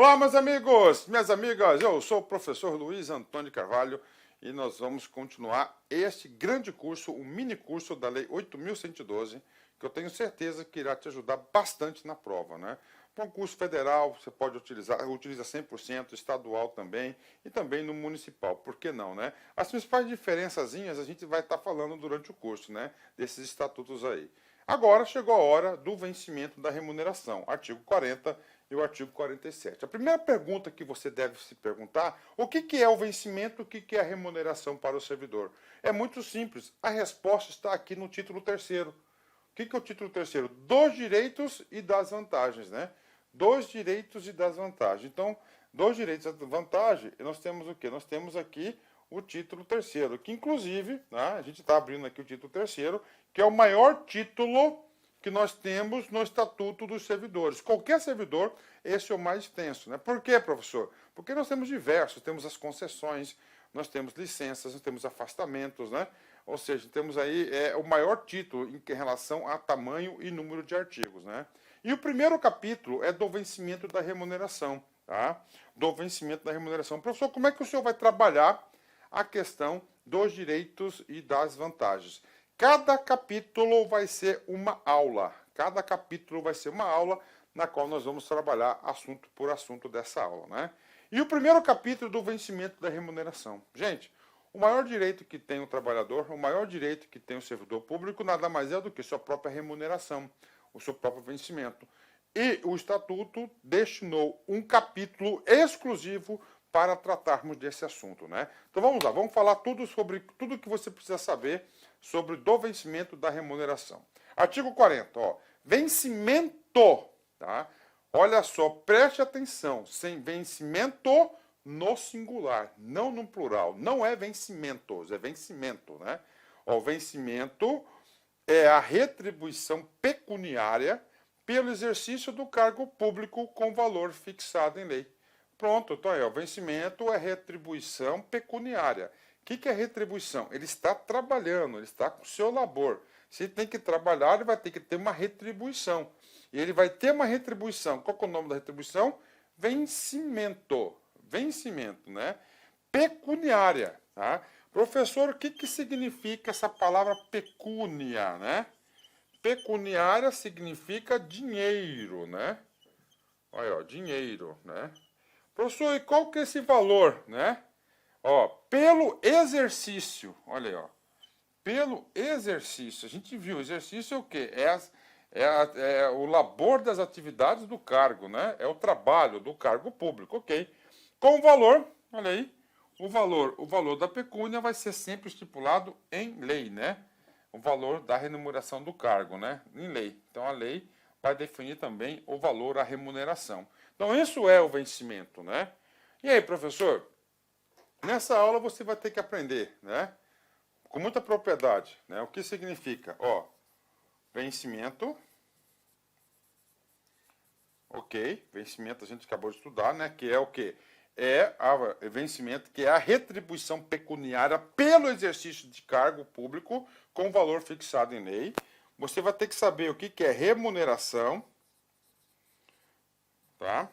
Olá, meus amigos, minhas amigas, eu sou o professor Luiz Antônio Carvalho e nós vamos continuar este grande curso, o mini curso da Lei 8.112, que eu tenho certeza que irá te ajudar bastante na prova, né? Concurso federal, você pode utilizar, utiliza 100%, estadual também e também no municipal, por que não, né? As principais diferençazinhas a gente vai estar falando durante o curso, né? Desses estatutos aí. Agora chegou a hora do vencimento da remuneração, artigo 40 e o artigo 47. A primeira pergunta que você deve se perguntar, o que é o vencimento, o que é a remuneração para o servidor? É muito simples, a resposta está aqui no título 3º. O que é o título 3º? Dos direitos e das vantagens, né? Dos direitos e das vantagens. Então, dos direitos e das vantagens, nós temos o quê? Nós temos aqui o título 3º, que inclusive, né, a gente está abrindo aqui o título 3º, que é o maior título que nós temos no Estatuto dos Servidores. Qualquer servidor, esse é o mais extenso, né? Por quê, professor? Porque nós temos diversos, temos as concessões, nós temos licenças, nós temos afastamentos, né? Ou seja, temos aí o maior título em relação a tamanho e número de artigos, né? E o primeiro capítulo é do vencimento da remuneração, tá? Do vencimento da remuneração. Professor, como é que o senhor vai trabalhar a questão dos direitos e das vantagens? Cada capítulo vai ser uma aula. Cada capítulo vai ser uma aula na qual nós vamos trabalhar assunto por assunto dessa aula, né? E o primeiro capítulo do vencimento da remuneração. Gente, o maior direito que tem o trabalhador, o maior direito que tem o servidor público, nada mais é do que sua própria remuneração, o seu próprio vencimento. E o Estatuto destinou um capítulo exclusivo para tratarmos desse assunto, né? Então vamos lá, vamos falar sobre tudo que você precisa saber sobre do vencimento da remuneração. Artigo 40, ó, vencimento, tá? Olha só, preste atenção, sem vencimento no singular, não no plural, não é vencimentos, é vencimento, né? Ó, o vencimento é a retribuição pecuniária pelo exercício do cargo público com valor fixado em lei. Pronto, então aí, o vencimento é retribuição pecuniária. O que é retribuição? Ele está trabalhando, ele está com o seu labor. Se ele tem que trabalhar, ele vai ter que ter uma retribuição. E ele vai ter uma retribuição. Qual é o nome da retribuição? Vencimento. Vencimento, né? Pecuniária, tá? Professor, o que significa essa palavra pecúnia, né? Pecuniária significa dinheiro, né? Olha, ó, dinheiro, né? Professor, e qual que é esse valor, né? Ó, pelo exercício, olha aí, ó. Pelo exercício, a gente viu, exercício é o quê? É o labor das atividades do cargo, né? É o trabalho do cargo público, ok. Com o valor, olha aí, o valor da pecúnia vai ser sempre estipulado em lei, né? O valor da remuneração do cargo, né? Em lei. Então a lei vai definir também o valor à remuneração. Então isso é o vencimento, né? E aí, professor? Nessa aula você vai ter que aprender, né? Com muita propriedade, né? O que significa? Ó, vencimento. Ok, vencimento a gente acabou de estudar, né? Que é o quê? É o vencimento, que é a retribuição pecuniária pelo exercício de cargo público com valor fixado em lei. Você vai ter que saber o que é remuneração, tá?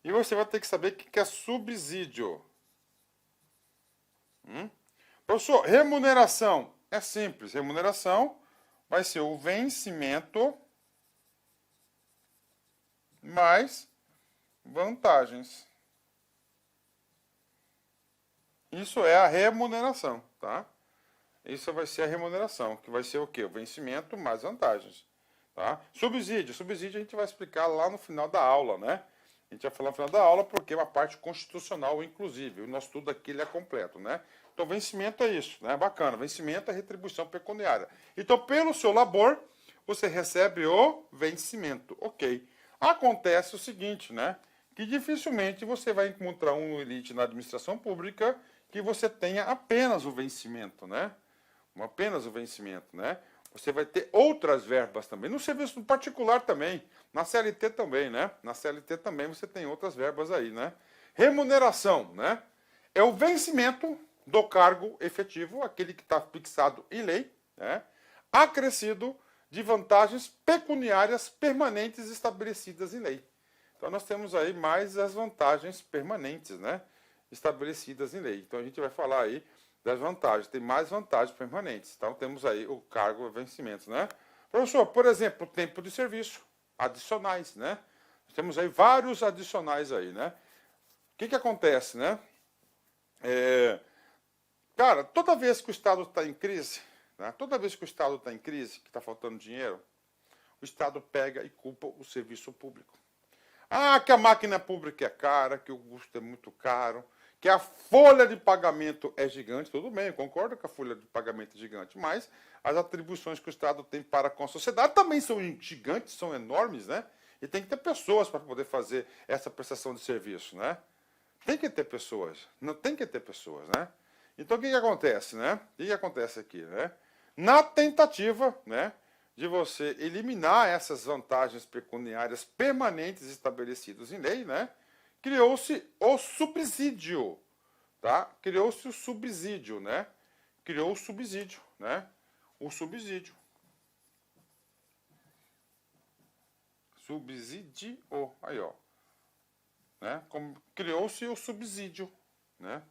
E você vai ter que saber o que é subsídio. Professor, remuneração é simples. Remuneração vai ser o vencimento mais vantagens. Isso é a remuneração, tá? Isso vai ser a remuneração, que vai ser o quê? O vencimento mais vantagens, tá? Subsídio. Subsídio a gente vai explicar lá no final da aula, né? A gente vai falar no final da aula porque é uma parte constitucional, inclusive. O nosso estudo aqui ele é completo, né? Então, vencimento é isso, né? Bacana. Vencimento é retribuição pecuniária. Então, pelo seu labor, você recebe o vencimento. Ok. Acontece o seguinte, né? Que dificilmente você vai encontrar um elite na administração pública que você tenha apenas o vencimento, né? Apenas o vencimento, né? Você vai ter outras verbas também. No serviço particular também. Na CLT também, né? Na CLT também você tem outras verbas aí, né? Remuneração, né? É o vencimento do cargo efetivo, aquele que está fixado em lei, né? Acrescido de vantagens pecuniárias permanentes estabelecidas em lei. Então, nós temos aí mais as vantagens permanentes, né? Estabelecidas em lei. Então, a gente vai falar aí das vantagens. Tem mais vantagens permanentes. Então, temos aí o cargo e vencimentos, né? Professor, por exemplo, tempo de serviço, adicionais, né? Temos aí vários adicionais aí, né? O que acontece, né? Cara, toda vez que o Estado está em crise, né? Toda vez que o Estado está em crise, que está faltando dinheiro, o Estado pega e culpa o serviço público. Ah, que a máquina pública é cara, que o custo é muito caro, que a folha de pagamento é gigante. Tudo bem, eu concordo que a folha de pagamento é gigante, mas as atribuições que o Estado tem para com a sociedade também são gigantes, são enormes, né? E tem que ter pessoas para poder fazer essa prestação de serviço, né? Tem que ter pessoas, não tem que ter pessoas, né? Então, o que acontece, né? O que acontece aqui, né? Na tentativa, né, de você eliminar essas vantagens pecuniárias permanentes estabelecidas em lei, né, criou-se o subsídio, tá? Criou-se o subsídio, né? Criou o subsídio, né? O subsídio. Subsídio, aí, ó. Né? Criou-se o subsídio, né?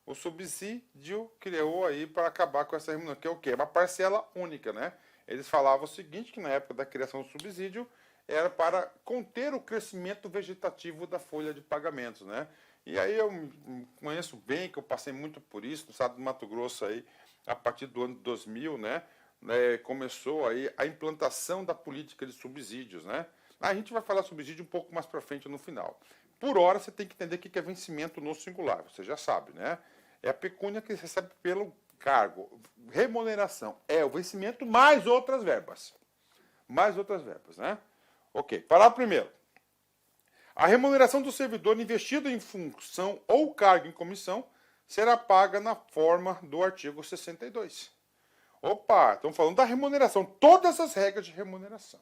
O subsídio criou aí para acabar com essa remuneração, que é o quê? Uma parcela única, né? Eles falavam o seguinte, que na época da criação do subsídio era para conter o crescimento vegetativo da folha de pagamentos, né? E aí eu conheço bem, que eu passei muito por isso, no estado do Mato Grosso aí, a partir do ano 2000, né? Começou aí a implantação da política de subsídios, né? A gente vai falar subsídio um pouco mais para frente no final. Por hora, você tem que entender o que é vencimento no singular, você já sabe, né? É a pecúnia que você recebe pelo cargo. Remuneração é o vencimento mais outras verbas. Mais outras verbas, né? Ok, parágrafo primeiro. A remuneração do servidor investido em função ou cargo em comissão será paga na forma do artigo 62. Opa, estamos falando da remuneração, todas as regras de remuneração.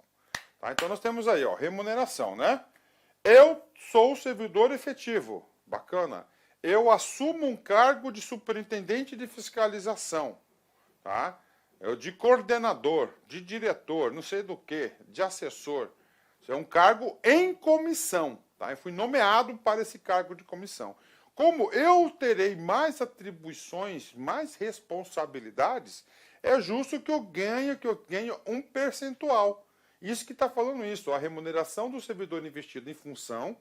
Tá? Então, nós temos aí, ó, remuneração, né? Eu sou servidor efetivo, bacana. Eu assumo um cargo de superintendente de fiscalização, tá? Eu de coordenador, de diretor, não sei do que, de assessor. Isso é um cargo em comissão, tá? Eu fui nomeado para esse cargo de comissão. Como eu terei mais atribuições, mais responsabilidades, é justo que eu ganhe um percentual. Isso que está falando isso, a remuneração do servidor investido em função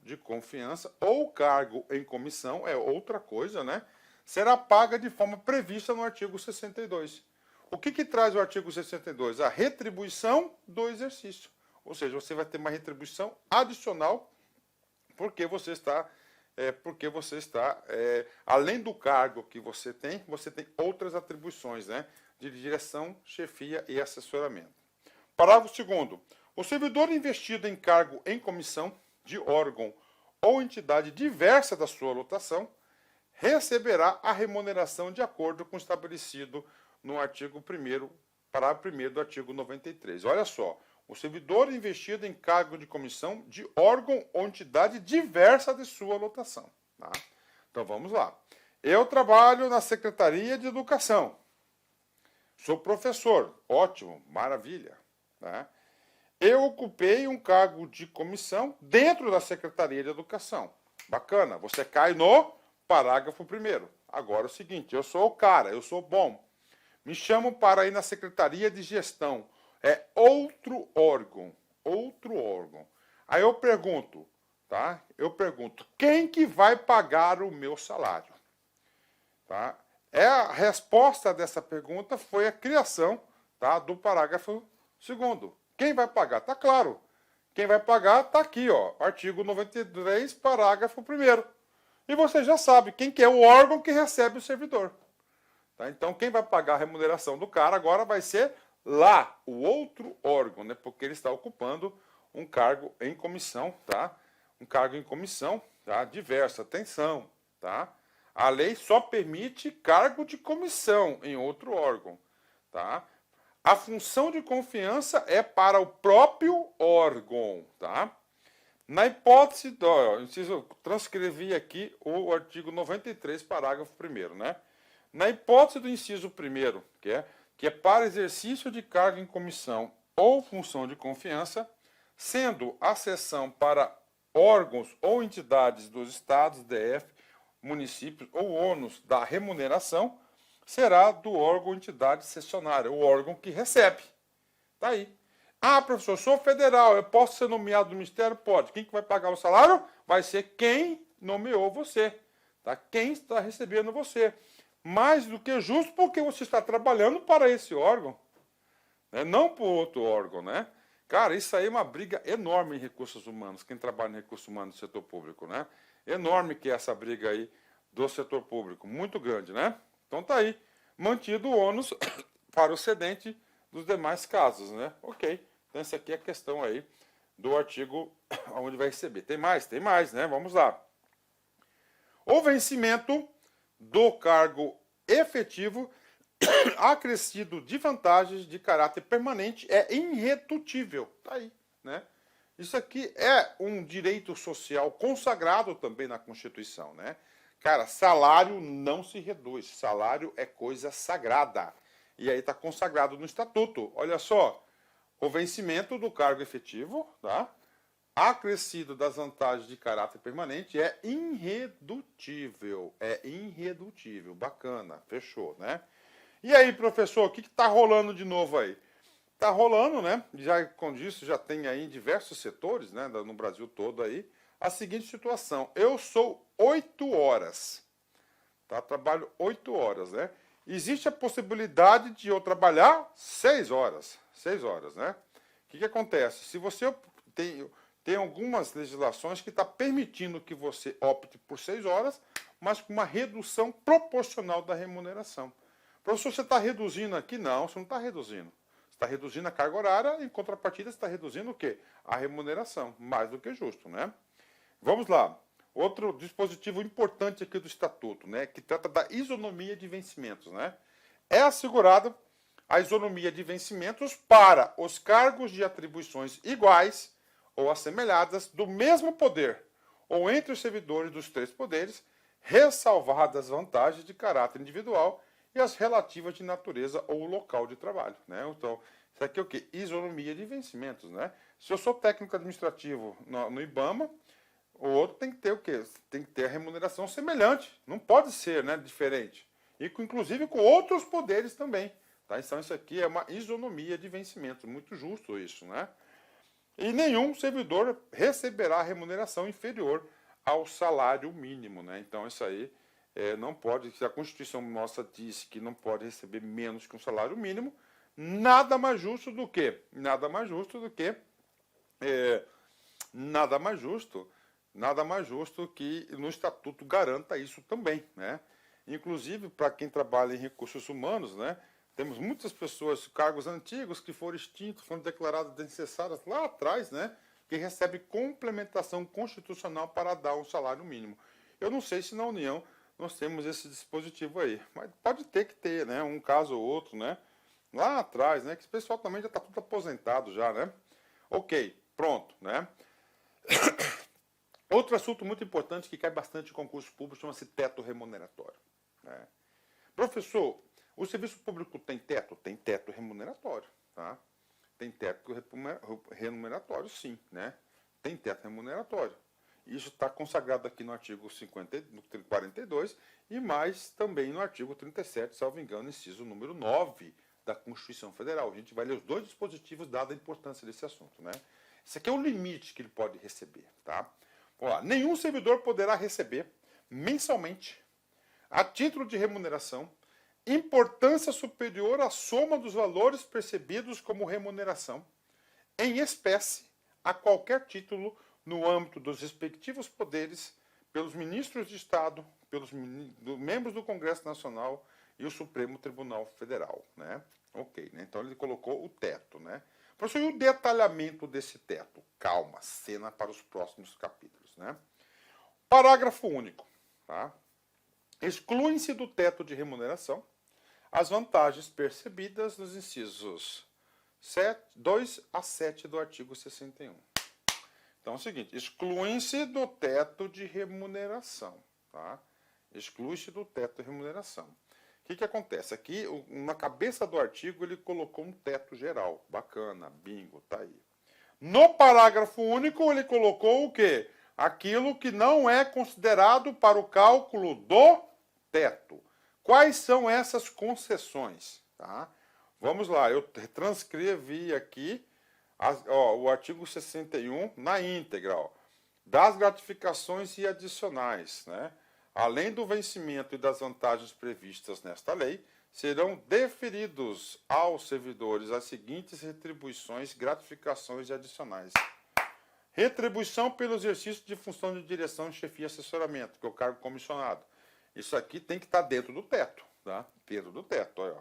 de confiança ou cargo em comissão, é outra coisa, né? Será paga de forma prevista no artigo 62. O que traz o artigo 62? A retribuição do exercício. Ou seja, você vai ter uma retribuição adicional porque você está, além do cargo que você tem outras atribuições, né? De direção, chefia e assessoramento. Parágrafo 2º. O servidor investido em cargo em comissão de órgão ou entidade diversa da sua lotação receberá a remuneração de acordo com o estabelecido no artigo 1º, parágrafo 1º do artigo 93. Olha só, o servidor investido em cargo de comissão de órgão ou entidade diversa de sua lotação. Tá? Então vamos lá. Eu trabalho na Secretaria de Educação. Sou professor. Ótimo, maravilha. Né? Eu ocupei um cargo de comissão dentro da Secretaria de Educação. Bacana, você cai no parágrafo 1º. Agora é o seguinte, eu sou o cara, eu sou bom. Me chamam para ir na Secretaria de Gestão. É outro órgão. Aí eu pergunto, tá? Quem que vai pagar o meu salário? Tá? A resposta dessa pergunta foi a criação, tá, do parágrafo 2º. Quem vai pagar? Está claro. Quem vai pagar está aqui, ó, artigo 93, parágrafo 1º. E você já sabe quem que é o órgão que recebe o servidor. Tá? Então, quem vai pagar a remuneração do cara agora vai ser lá, o outro órgão, né? Porque ele está ocupando um cargo em comissão, tá? Um cargo em comissão, tá? Diversa, atenção, tá? A lei só permite cargo de comissão em outro órgão, tá? A função de confiança é para o próprio órgão, tá? Na hipótese, eu transcrevi aqui o artigo 93, parágrafo 1º, né? Na hipótese do inciso 1º, que é para exercício de cargo em comissão ou função de confiança, sendo a cessão para órgãos ou entidades dos estados, DF, municípios ou ônus da remuneração, será do órgão ou entidade cessionária, o órgão que recebe. Está aí. Ah, professor, sou federal, eu posso ser nomeado no ministério? Pode. Quem que vai pagar o salário? Vai ser quem nomeou você. Tá? Quem está recebendo você. Mais do que justo, porque você está trabalhando para esse órgão, né? Não para outro órgão, né? Cara, isso aí é uma briga enorme em recursos humanos, quem trabalha em recursos humanos do setor público, né? Enorme que é essa briga aí do setor público, muito grande, né? Então tá aí, mantido o ônus para o cedente dos demais casos, né? Ok, então essa aqui é a questão aí do artigo onde vai receber. Tem mais, né? Vamos lá. O vencimento do cargo efetivo acrescido de vantagens de caráter permanente é irredutível. Tá aí, né? Isso aqui é um direito social consagrado também na Constituição, né? Cara, salário não se reduz, salário é coisa sagrada. E aí está consagrado no Estatuto. Olha só, o vencimento do cargo efetivo, tá? Acrescido das vantagens de caráter permanente é irredutível. É irredutível. Bacana, fechou, né? E aí, professor, o que está rolando de novo aí? Está rolando, né? Já com isso já tem aí em diversos setores, né? No Brasil todo aí, a seguinte situação. Eu sou 8 horas, tá? Trabalho 8 horas, né? Existe a possibilidade de eu trabalhar 6 horas. 6 horas, né? O que acontece? Se você tem algumas legislações que está permitindo que você opte por 6 horas, mas com uma redução proporcional da remuneração. Professor, você está reduzindo aqui? Não, você não está reduzindo. Você está reduzindo a carga horária, em contrapartida, você está reduzindo o quê? A remuneração, mais do que justo, né? Vamos lá. Outro dispositivo importante aqui do Estatuto, né, que trata da isonomia de vencimentos, né? É assegurada a isonomia de vencimentos para os cargos de atribuições iguais ou assemelhadas do mesmo poder, ou entre os servidores dos 3 poderes, ressalvadas vantagens de caráter individual e as relativas de natureza ou local de trabalho, né? Então, isso aqui é o quê? Isonomia de vencimentos, né? Se eu sou técnico administrativo no IBAMA, o outro tem que ter o quê? Tem que ter a remuneração semelhante, não pode ser, né, diferente. E inclusive com outros poderes também, tá? Então isso aqui é uma isonomia de vencimentos, muito justo isso, né? E nenhum servidor receberá remuneração inferior ao salário mínimo, né? Então isso aí não pode, se a Constituição nossa diz que não pode receber menos que um salário mínimo, nada mais justo do que nada mais justo que no Estatuto garanta isso também, né? Inclusive, para quem trabalha em recursos humanos, né? Temos muitas pessoas, cargos antigos que foram extintos, foram declarados desnecessários lá atrás, né? Que recebem complementação constitucional para dar um salário mínimo. Eu não sei se na União nós temos esse dispositivo aí, mas pode ter que ter, né? Um caso ou outro, né? Lá atrás, né? Que esse pessoal também já está tudo aposentado já, né? Ok, pronto, né? Outro assunto muito importante que cai bastante em concurso público chama-se teto remuneratório, né? Professor, o serviço público tem teto? Tem teto remuneratório, tá? Tem teto remuneratório, sim, né? Tem teto remuneratório. Isso está consagrado aqui no artigo 42 e mais também no artigo 37, salvo engano, inciso número 9 da Constituição Federal. A gente vai ler os 2 dispositivos, dada a importância desse assunto, né? Esse aqui é o limite que ele pode receber, tá? Vamos lá. Nenhum servidor poderá receber mensalmente, a título de remuneração, importância superior à soma dos valores percebidos como remuneração, em espécie, a qualquer título, no âmbito dos respectivos poderes, pelos ministros de Estado, pelos membros do Congresso Nacional e o Supremo Tribunal Federal, né? Ok, né? Então ele colocou o teto, né? Professor, e o detalhamento desse teto? Calma, cena para os próximos capítulos, né? Parágrafo único, tá? Excluem-se do teto de remuneração as vantagens percebidas nos incisos 2 a 7 do artigo 61. Então é o seguinte, excluem-se do teto de remuneração, tá? Exclui-se do teto de remuneração. O que acontece? Aqui, na cabeça do artigo, ele colocou um teto geral. Bacana, bingo, tá aí. No parágrafo único, ele colocou o quê? Aquilo que não é considerado para o cálculo do teto. Quais são essas concessões? Tá? Vamos lá, eu transcrevi aqui o artigo 61 na íntegra. Ó, das gratificações e adicionais, né? Além do vencimento e das vantagens previstas nesta lei, serão deferidos aos servidores as seguintes retribuições, gratificações e adicionais. Retribuição pelo exercício de função de direção, chefia e assessoramento, que é o cargo comissionado. Isso aqui tem que estar dentro do teto, tá? Dentro do teto, olha.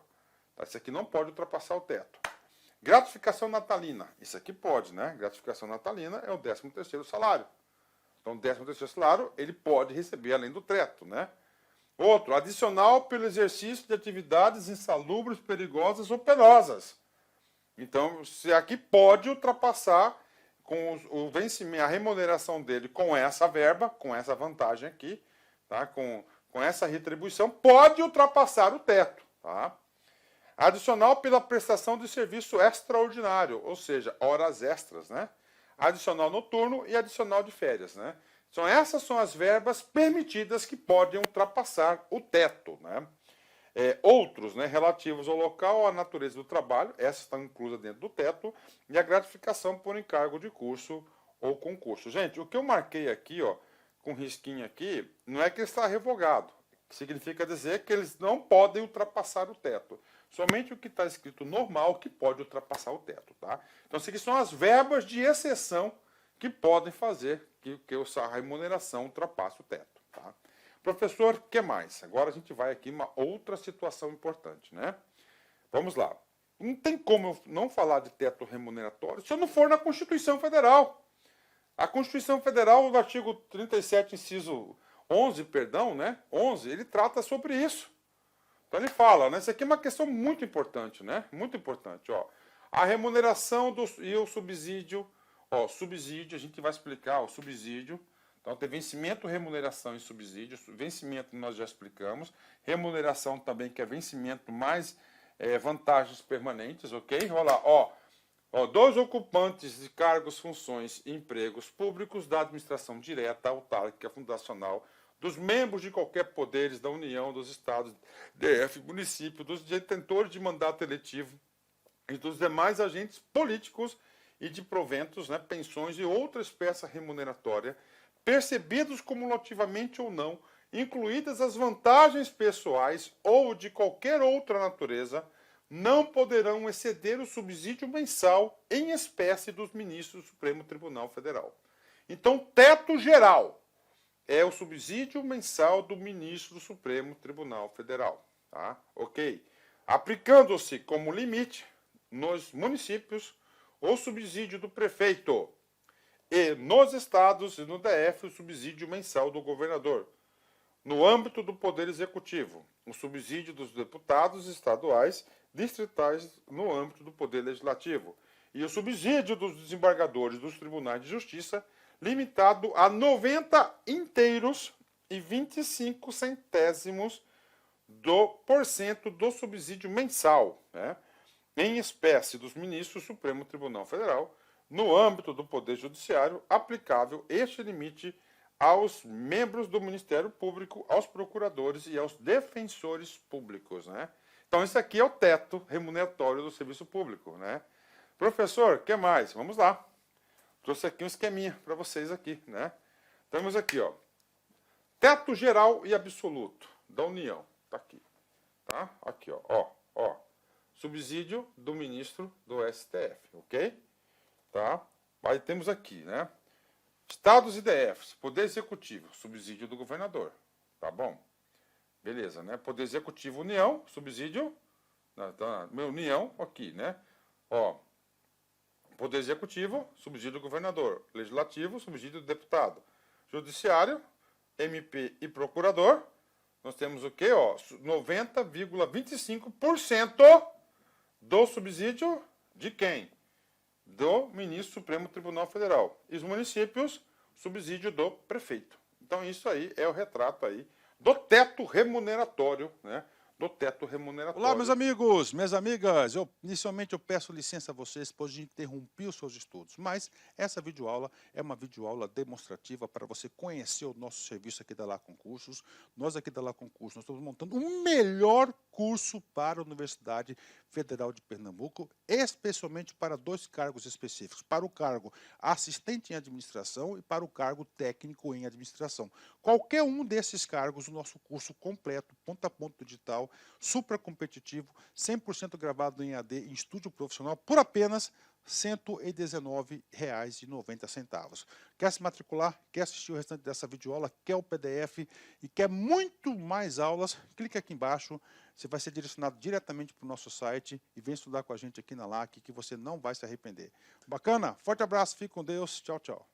Isso aqui não pode ultrapassar o teto. Gratificação natalina, isso aqui pode, né? Gratificação natalina é o 13º salário. Então, o 13º salário, ele pode receber além do teto, né? Outro, adicional pelo exercício de atividades insalubres, perigosas ou penosas. Então, se aqui pode ultrapassar com o vencimento, a remuneração dele com essa verba, com essa vantagem aqui, tá? Com essa retribuição, pode ultrapassar o teto, tá? Adicional pela prestação de serviço extraordinário, ou seja, horas extras, né? Adicional noturno e adicional de férias, né? Então, essas são as verbas permitidas que podem ultrapassar o teto, né? Outros, né, relativos ao local, à natureza do trabalho, essas estão inclusas dentro do teto, e a gratificação por encargo de curso ou concurso. Gente, o que eu marquei aqui, ó, com risquinho aqui, não é que está revogado. Significa dizer que eles não podem ultrapassar o teto. Somente o que está escrito normal que pode ultrapassar o teto, tá? Então, essas aqui são as verbas de exceção que podem fazer que a remuneração ultrapasse o teto, tá? Professor, o que mais? Agora a gente vai aqui uma outra situação importante, né? Vamos lá. Não tem como eu não falar de teto remuneratório se eu não for na Constituição Federal. A Constituição Federal, no artigo 37, inciso 11, perdão, né? 11, ele trata sobre isso. Então ele fala, né? Isso aqui é uma questão muito importante, né? Muito importante, ó. A remuneração e o subsídio, ó, subsídio, a gente vai explicar o subsídio. Então tem vencimento, remuneração e subsídio. Vencimento nós já explicamos. Remuneração também, que é vencimento mais vantagens permanentes, ok? Olha lá, ó. Dos ocupantes de cargos, funções e empregos públicos da administração direta, autárquica, fundacional, dos membros de qualquer poderes da União, dos estados, DF, município, dos detentores de mandato eletivo e dos demais agentes políticos e de proventos, né, pensões e outra espécie remuneratória, percebidos cumulativamente ou não, incluídas as vantagens pessoais ou de qualquer outra natureza, não poderão exceder o subsídio mensal em espécie dos ministros do Supremo Tribunal Federal. Então, teto geral é o subsídio mensal do ministro do Supremo Tribunal Federal, tá? Ok? Aplicando-se como limite nos municípios o subsídio do prefeito e nos estados e no DF o subsídio mensal do governador. No âmbito do Poder Executivo, o subsídio dos deputados estaduais, distritais no âmbito do Poder Legislativo e o subsídio dos desembargadores dos tribunais de justiça, limitado a 90 inteiros e 25 centésimos por cento do subsídio mensal, né, em espécie dos ministros do Supremo Tribunal Federal, no âmbito do Poder Judiciário, aplicável este limite aos membros do Ministério Público, aos procuradores e aos defensores públicos, né? Então, isso aqui é o teto remuneratório do serviço público, né? Professor, o que mais? Vamos lá. Trouxe aqui um esqueminha para vocês aqui, né? Temos aqui, ó, teto geral e absoluto da União. Tá aqui, tá? Aqui, ó. Subsídio do ministro do STF, ok? Tá? Aí temos aqui, né? Estados e DFs, Poder Executivo, subsídio do governador, tá bom? Beleza, né? Poder Executivo, União, subsídio, União, aqui, né? Ó, Poder Executivo, subsídio do governador. Legislativo, subsídio do deputado. Judiciário, MP e procurador, nós temos o quê? Ó, 90,25% do subsídio de quem? Do ministro do Supremo Tribunal Federal. E os municípios, subsídio do prefeito. Então, isso aí é o retrato aí do teto remuneratório, né, do teto remuneratório. Olá, meus amigos, minhas amigas. Inicialmente eu peço licença a vocês, pois a gente interrompeu os seus estudos. Mas essa videoaula é uma videoaula demonstrativa para você conhecer o nosso serviço aqui da Lá Concursos. Nós aqui da Lá Concursos, nós estamos montando o melhor curso para a Universidade Federal de Pernambuco, especialmente para 2 cargos específicos, para o cargo assistente em administração e para o cargo técnico em administração. Qualquer um desses cargos, o nosso curso completo, ponta a ponta digital, super competitivo, 100% gravado em AD, em estúdio profissional, por apenas R$ 119,90. Quer se matricular? Quer assistir o restante dessa videoaula? Quer o PDF e quer muito mais aulas? Clique aqui embaixo, você vai ser direcionado diretamente para o nosso site e vem estudar com a gente aqui na LAC, que você não vai se arrepender. Bacana? Forte abraço, fique com Deus, tchau, tchau.